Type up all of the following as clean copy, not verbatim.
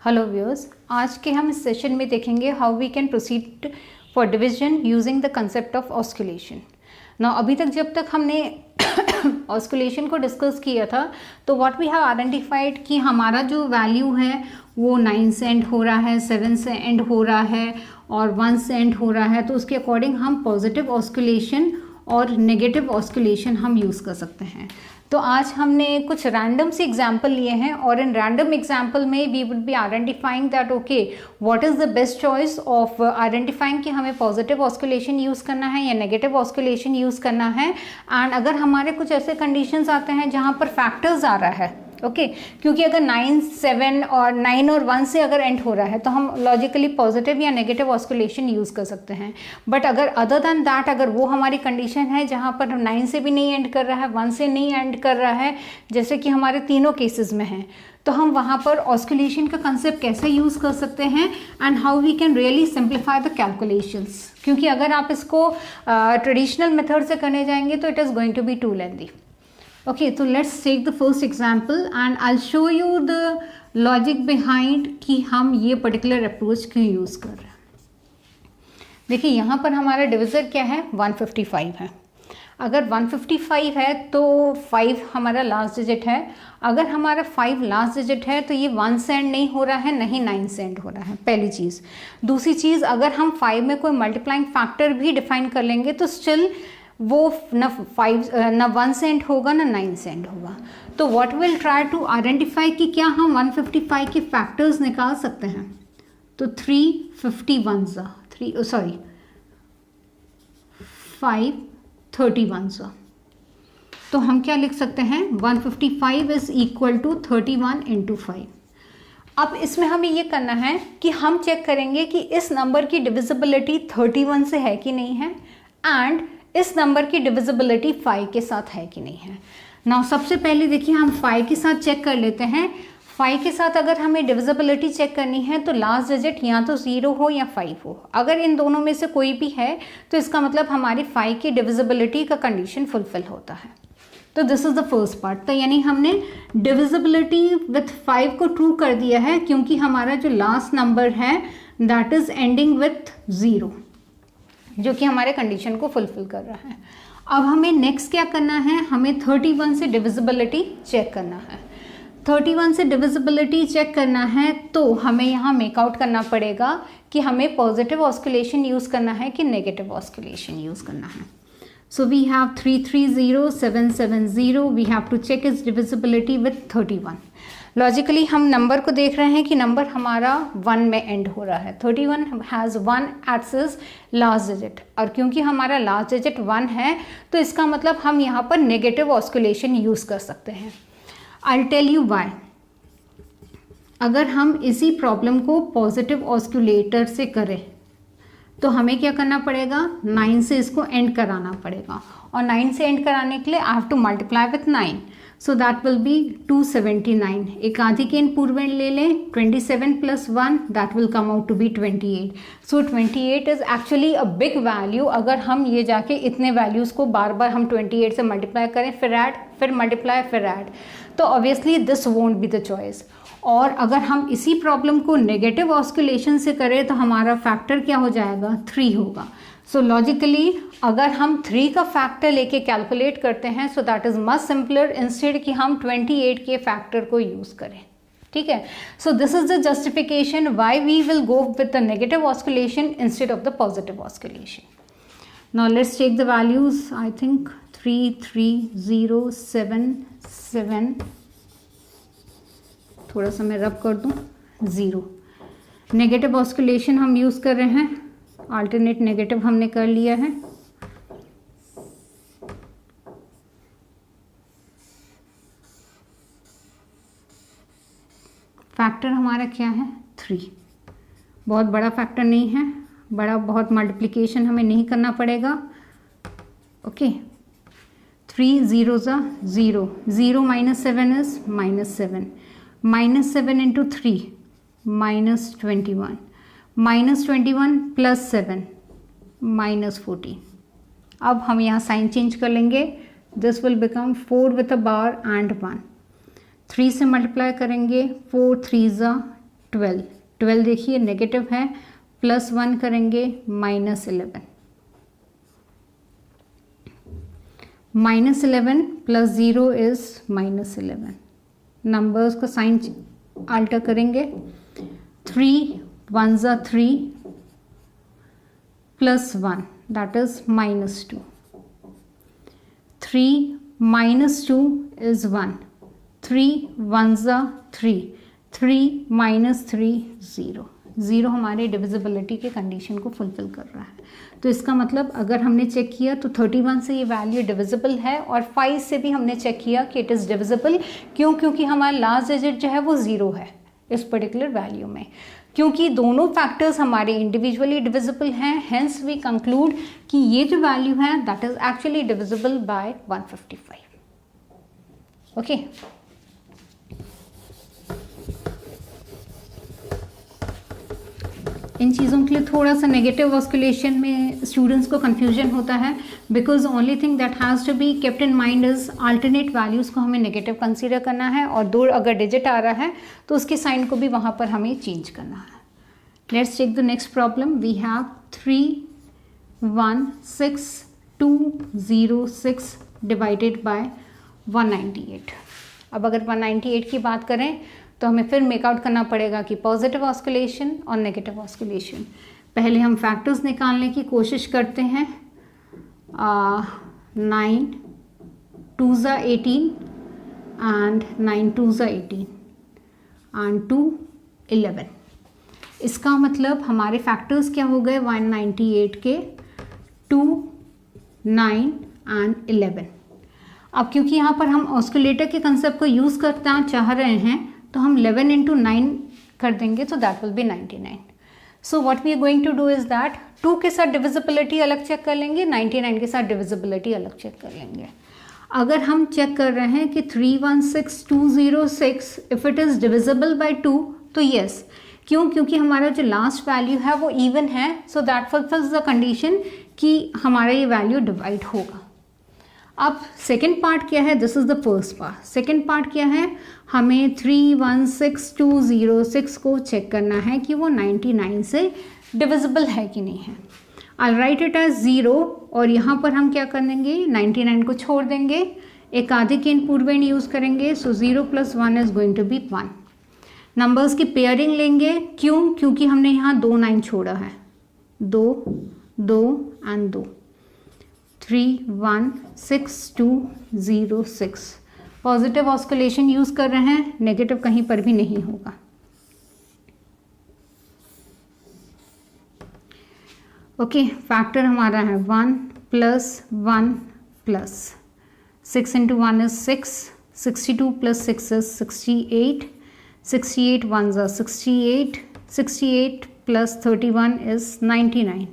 Hello viewers, आज के हम इस सेशन में देखेंगे how we can proceed for division using the concept of osculation. ना अभी तक जब तक हमने ऑस्कुलेशन को डिस्कस किया था तो व्हाट वी हैव आइडेंटिफाइड कि हमारा जो वैल्यू है वो 9 से एंड हो रहा है, 7 से एंड हो रहा है और 1 से एंड हो रहा है। तो उसके अकॉर्डिंग हम पॉजिटिव ऑस्कुलेशन और नेगेटिव ऑस्कुलेशन हम यूज़ कर सकते हैं। तो आज हमने कुछ रैंडम से एग्जाम्पल लिए हैं और इन रैंडम एग्जाम्पल में we would be identifying that okay what is the best choice of identifying कि हमें पॉजिटिव ऑस्कुलेशन यूज़ करना है या नेगेटिव ऑस्कुलेशन यूज़ करना है। एंड अगर हमारे कुछ ऐसे कंडीशंस आते हैं जहाँ पर फैक्टर्स आ रहा है क्योंकि अगर 9, 7 और 9 और 1 से अगर एंड हो रहा है तो हम लॉजिकली पॉजिटिव या नेगेटिव ऑस्कुलेशन यूज़ कर सकते हैं। बट अगर अदर दैन दैट अगर वो हमारी कंडीशन है जहाँ पर 9 से भी नहीं एंड कर रहा है, 1 से नहीं एंड कर रहा है, जैसे कि हमारे तीनों केसेस में हैं, तो हम वहाँ पर ऑस्कुलेशन का कंसेप्ट कैसे यूज़ कर सकते हैं and how we can really simplify the calculations. क्योंकि अगर आप इसको ट्रेडिशनल मेथड से करने जाएंगे तो it is going to be too lengthy. Okay, so let's take the first example and I'll show you the logic behind कि हम ये particular approach क्यों यूज़ कर रहे हैं। देखिए यहाँ पर हमारा डिविज़र क्या है, 155 है। अगर 155 है तो 5 हमारा लास्ट डिजिट है। अगर हमारा 5 लास्ट डिजिट है तो ये 1 से एंड नहीं हो रहा है, नहीं 9 से एंड हो रहा है, पहली चीज़। दूसरी चीज़, अगर हम 5 में कोई मल्टीप्लाइंग फैक्टर भी डिफाइन कर लेंगे तो स्टिल वो न 1 से एंड होगा ना 9 से एंड होगा। तो what will try to identify कि क्या हम 155 के फैक्टर्स निकाल सकते हैं। तो 5 31 तो हम क्या लिख सकते हैं, 155 इज इक्वल टू 31 इंटू 5। अब इसमें हमें ये करना है कि हम चेक करेंगे कि इस नंबर की डिविजिबिलिटी 31 से है कि नहीं है एंड इस नंबर की डिविजिबिलिटी 5 के साथ है कि नहीं है। नाउ सबसे पहले देखिए हम 5 के साथ चेक कर लेते हैं। 5 के साथ अगर हमें डिविजिबिलिटी चेक करनी है तो लास्ट डिजिट या तो 0 हो या 5 हो। अगर इन दोनों में से कोई भी है तो इसका मतलब हमारी 5 की डिविजिबिलिटी का कंडीशन फुलफिल होता है। तो this is the first part. तो यानी हमने डिविजिबिलिटी विथ 5 को ट्रू कर दिया है क्योंकि हमारा जो लास्ट नंबर है दैट इज एंडिंग विथ 0 जो कि हमारे कंडीशन को फुलफिल कर रहा है। अब हमें नेक्स्ट क्या करना है, हमें 31 से डिविजिबिलिटी चेक करना है। 31 से डिविजिबिलिटी चेक करना है तो हमें यहाँ मेकआउट करना पड़ेगा कि हमें पॉजिटिव ऑस्कुलेशन यूज़ करना है कि नेगेटिव ऑस्कुलेशन यूज़ करना है। So we have 330 770, we have to check its divisibility with 31। Logically हम नंबर को देख रहे हैं कि नंबर हमारा 1 में एंड हो रहा है। 31 हैज़ 1 एट्स इज लास्ट डिजिट और क्योंकि हमारा लास्ट डिजिट 1 है तो इसका मतलब हम यहाँ पर नेगेटिव ऑस्कुलेशन यूज़ कर सकते हैं। I tell you why. अगर हम इसी प्रॉब्लम को पॉजिटिव ऑस्कुलेटर से करें तो हमें क्या करना पड़ेगा, 9 से इसको एंड कराना पड़ेगा और 9 से एंड कराने के लिए I have to multiply with 9। So that will be 279। एक आधी के इन पूर्वेंड ले लें, 27 plus 1 that will come out to be 28। So 28 is actually a big value. अगर हम ये जाके इतने वैल्यूज़ को बार बार हम 28 से मल्टीप्लाई करें, फिर ऐड, फिर मल्टीप्लाई, फिर ऐड, तो obviously this won't be the choice. और अगर हम इसी प्रॉब्लम को नेगेटिव ऑस्कुलेशन से करें तो हमारा फैक्टर क्या हो जाएगा, 3 होगा। सो लॉजिकली अगर हम 3 का फैक्टर लेके कैलकुलेट करते हैं so that is much simpler instead कि हम 28 के फैक्टर को यूज़ करें। ठीक है, so this is the justification why we will go with the negative osculation instead of the positive osculation. Now let's take the values. I think 33077, थोड़ा सा मैं रब कर दूँ, 0। नेगेटिव ऑस्कुलेशन हम यूज़ कर रहे हैं, अल्टरनेट नेगेटिव हमने कर लिया है। फैक्टर हमारा क्या है, 3। बहुत बड़ा फैक्टर नहीं है, बहुत मल्टीप्लिकेशन हमें नहीं करना पड़ेगा। ओके, 3 0 ज़ा 0, 0 माइनस 7 इज -7, -7 इंटू 3 -21, -21 प्लस 7 -14। अब हम यहाँ साइन चेंज कर लेंगे, this will become 4 with a bar and 1। 3 से मल्टीप्लाई करेंगे, 4 3 ज़ा 12, 12 देखिए नेगेटिव है, +1 करेंगे -11, -11 + 0 इज -11, नंबर्स का साइन अल्टर करेंगे, 3 1s are 3 +1 that is -2, 3 -2 is 1, 3 1s are 3, 3 -3 0, 0 हमारे डिविजिबिलिटी के कंडीशन को फुलफिल कर रहा है। तो इसका मतलब अगर हमने चेक किया तो 31 से ये वैल्यू डिविजिबल है, और 5 से भी हमने चेक किया कि इट इज़ डिविजिबल। क्यों? क्योंकि हमारा लास्ट डिजिट जो है वो 0 है इस पर्टिकुलर वैल्यू में, क्योंकि दोनों फैक्टर्स हमारे इंडिविजुअली डिविजिबल हैं। हेंस वी कंक्लूड कि ये जो वैल्यू है that is actually divisible by 155। Okay, इन चीज़ों के लिए थोड़ा सा नेगेटिव ऑस्कुलेशन में स्टूडेंट्स को कन्फ्यूजन होता है, because only thing that has to be kept in mind is alternate values को हमें नेगेटिव कंसीडर करना है, और 2 अगर डिजिट आ रहा है तो उसके साइन को भी वहाँ पर हमें चेंज करना है। Let's take the next problem. We have 316,206 divided by 198। अब अगर 198 की बात करें तो हमें फिर मेकआउट करना पड़ेगा कि पॉजिटिव ऑस्कुलेशन और नेगेटिव ऑस्कुलेशन। पहले हम फैक्टर्स निकालने की कोशिश करते हैं। 9 2s are 18 and 9 2s are 18 and 2 11। इसका मतलब हमारे फैक्टर्स क्या हो गए 198 के 2 9 and 11। अब क्योंकि यहाँ पर हम ऑस्कुलेटर के कंसेप्ट को यूज़ करना चाह रहे हैं तो हम 11 × 9 कर देंगे, तो that will be 99। So what we are going to do is that 2 के साथ डिविजिबिलिटी अलग चेक कर लेंगे, 99 के साथ डिविजिबिलिटी अलग चेक कर लेंगे। अगर हम चेक कर रहे हैं कि 316,206 if it is divisible by 2 तो येस। क्यों? क्योंकि हमारा जो लास्ट वैल्यू है वो इवन है, so that fulfils the condition कि हमारा ये वैल्यू डिवाइड होगा। अब सेकेंड पार्ट क्या है? This is the first part. Second part क्या है? हमें 316,206 को चेक करना है कि वो 99 से डिविजिबल है कि नहीं है। आई राइट इट एज 0, और यहाँ पर हम क्या कर देंगे 99 को छोड़ देंगे, एक आधे के पूर्वेण यूज़ करेंगे। So 0 + 1 is going to be 1। Numbers की पेयरिंग लेंगे। क्यों? क्योंकि हमने यहाँ 2 9 छोड़ा है, 2 2 and 2। 316,206 पॉजिटिव ऑस्कुलेशन यूज़ कर रहे हैं, नेगेटिव कहीं पर भी नहीं होगा। ओके, फैक्टर हमारा है 1 + 1 + 6 × 1 is 6, 62 + 6 is 68, 68 1s are 68, 68 + 31 is 99,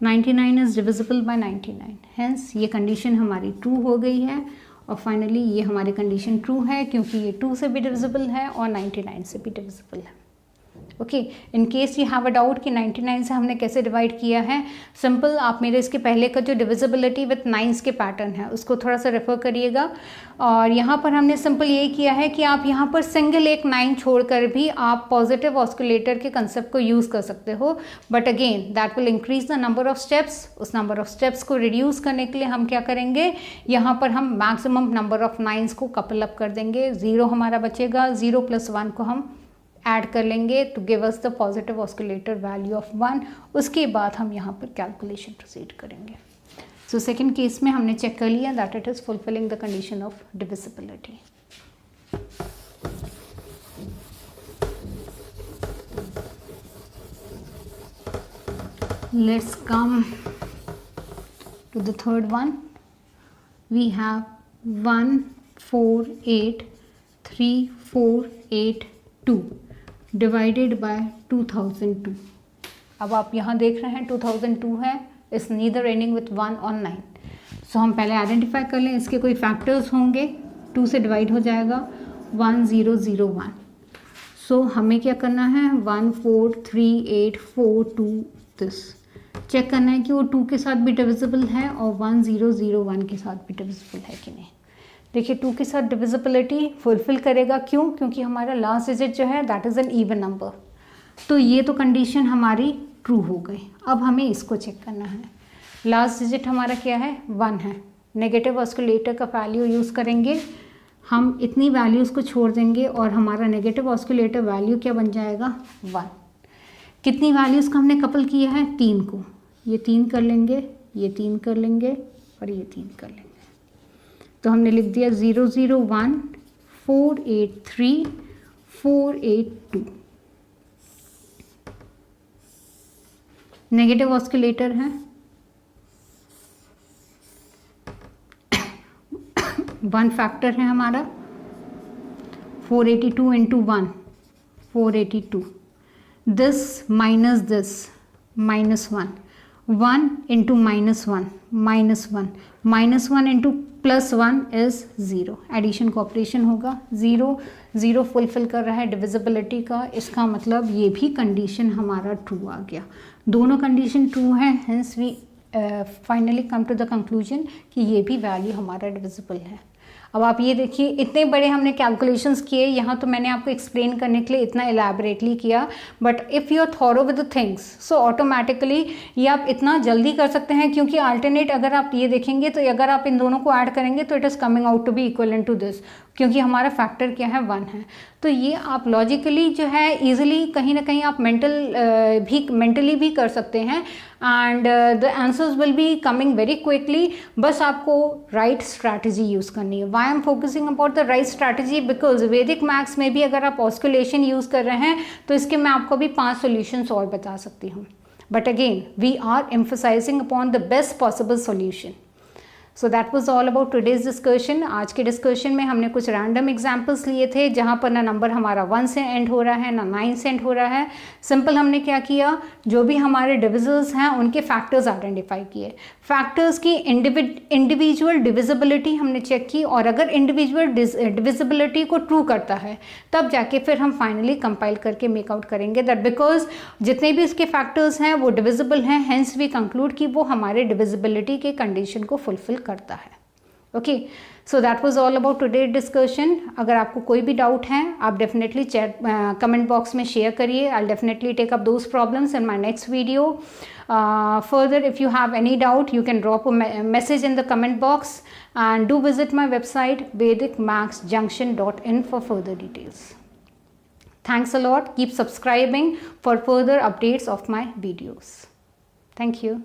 99 is divisible by 99। Hence ये कंडीशन हमारी ट्रू हो गई है, और फाइनली ये हमारी कंडीशन ट्रू है क्योंकि ये 2 से भी डिविजिबल है और 99 से भी डिविजिबल है। Okay, in case you have a doubt कि 99 से हमने कैसे डिवाइड किया है, सिंपल आप मेरे इसके पहले का जो डिविजिबिलिटी विथ 9s के पैटर्न है उसको थोड़ा सा रेफर करिएगा। और यहाँ पर हमने सिंपल यही किया है कि आप यहाँ पर सिंगल एक 9 छोड़कर भी आप पॉजिटिव ऑस्कुलेटर के कंसेप्ट को यूज़ कर सकते हो, but again that will increase the number of steps. उस नंबर ऑफ स्टेप्स को रिड्यूस करने के लिए हम क्या करेंगे, यहाँ पर हम मैक्सिमम नंबर ऑफ 9s को कपल अप कर देंगे। 0 हमारा बचेगा, 0 + 1 को हम ऐड कर लेंगे to give us the positive osculator value of 1। उसके बाद हम यहाँ पर कैलकुलेशन प्रोसीड करेंगे। सो सेकेंड केस में हमने चेक कर लिया that it is fulfilling the condition of divisibility. Let's come to the third one. We have 148,3,482 divided by 2002। अब आप यहाँ देख रहे हैं 2002 है, इस नीदर एंडिंग विथ 1 और 9। सो हम पहले आइडेंटिफाई कर लें इसके कोई फैक्टर्स होंगे। 2 से डिवाइड हो जाएगा 1001। सो हमें क्या करना है 143842 दिस चेक करना है कि वो 2 के साथ भी डिविजिबल है और 1001 के साथ भी डिविजिबल है कि नहीं। देखिए 2 के साथ डिविजिबिलिटी फुलफिल करेगा। क्यों? क्योंकि हमारा लास्ट डिजिट जो है that is an even number. तो ये तो कंडीशन हमारी ट्रू हो गई। अब हमें इसको चेक करना है। लास्ट डिजिट हमारा क्या है, 1 है। नेगेटिव ऑस्किलेटर का वैल्यू यूज़ करेंगे, हम इतनी वैल्यूज़ को छोड़ देंगे और हमारा नेगेटिव ऑस्किलेटर वैल्यू क्या बन जाएगा, 1। कितनी वैल्यूज़ का हमने कपल किया है, 3 को। ये 3 कर लेंगे, ये 3 कर लेंगे और ये 3 कर लेंगे। तो हमने लिख दिया 001 483 482। नेगेटिव ऑस्किलेटर है, 1 फैक्टर है हमारा, 482 into 1 482, this minus 1 into -1 -1 into +1 is 0। Addition को ऑपरेशन होगा, 0 फुलफिल कर रहा है डिविजिबिलिटी का। इसका मतलब ये भी कंडीशन हमारा ट्रू आ गया। दोनों कंडीशन ट्रू है, hence we finally come to the conclusion कि ये भी वैल्यू हमारा डिविजिबल है। अब आप ये देखिए, इतने बड़े हमने कैलकुलेशंस किए, यहाँ तो मैंने आपको एक्सप्लेन करने के लिए इतना एलैबोरेटली किया, but if you are thorough with the things so automatically ये आप इतना जल्दी कर सकते हैं, क्योंकि अल्टरनेट अगर आप ये देखेंगे तो अगर आप इन दोनों को ऐड करेंगे तो it is coming out to be equivalent to this, क्योंकि हमारा फैक्टर क्या है, 1 है। तो ये आप लॉजिकली जो है ईजिली कहीं ना कहीं आप मेंटली भी कर सकते हैं, and the answers will be coming very quickly. बस आपको राइट स्ट्रैटेजी यूज़ करनी है। Why I am focusing about the right strategy, because Vedic maths में भी अगर आप ऑस्किलेशन यूज़ कर रहे हैं तो इसके मैं आपको भी 5 सॉल्यूशंस और बता सकती हूँ, but again we are emphasizing upon the best possible solution. So that was all about today's discussion. आज के डिस्कशन में हमने कुछ रैंडम एग्जाम्पल्स लिए थे जहाँ पर ना नंबर हमारा 1 से एंड हो रहा है ना 9 से एंड हो रहा है। सिंपल हमने क्या किया, जो भी हमारे डिविजल्स हैं उनके फैक्टर्स आइडेंटिफाई किए, फैक्टर्स की इंडिविजुअल डिविजिबिलिटी हमने चेक की, और अगर इंडिविजुअल डिविजिबिलिटी को ट्रू करता है तब जाके फिर हम फाइनली कंपाइल करके मेक आउट करेंगे दैट बिकॉज जितने भी इसके फैक्टर्स हैं वो डिविजिबल हैं, हेंस वी कंक्लूड कि वो हमारे डिविजिबिलिटी के कंडीशन को फुलफिल करता है। Okay, so that was all about today discussion. अगर आपको कोई भी डाउट है आप डेफिनेटली चैट कमेंट बॉक्स में शेयर करिए। I definitely take up those problems in my next video. Further, if you have any doubt, you can drop a message in the comment box and do visit my website vedicmathsjunction.in for further details. Thanks a lot. Keep subscribing for further updates of my videos. Thank you.